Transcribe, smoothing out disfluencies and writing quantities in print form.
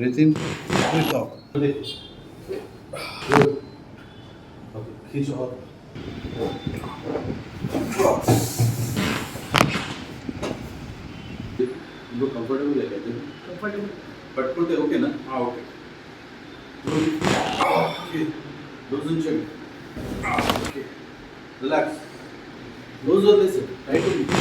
Breathe in, breathe out. Good. Okay, खींचो और इनको कंफर्टेबल है कहते हैं कंफर्टेबल पట్టుకుంటే ఓకేనా ఓకే ఓకే లూజ్ ఉంచండి ఓకే రిలాక్స్ లూజ్ వదిలేసి టైట్ ఉంది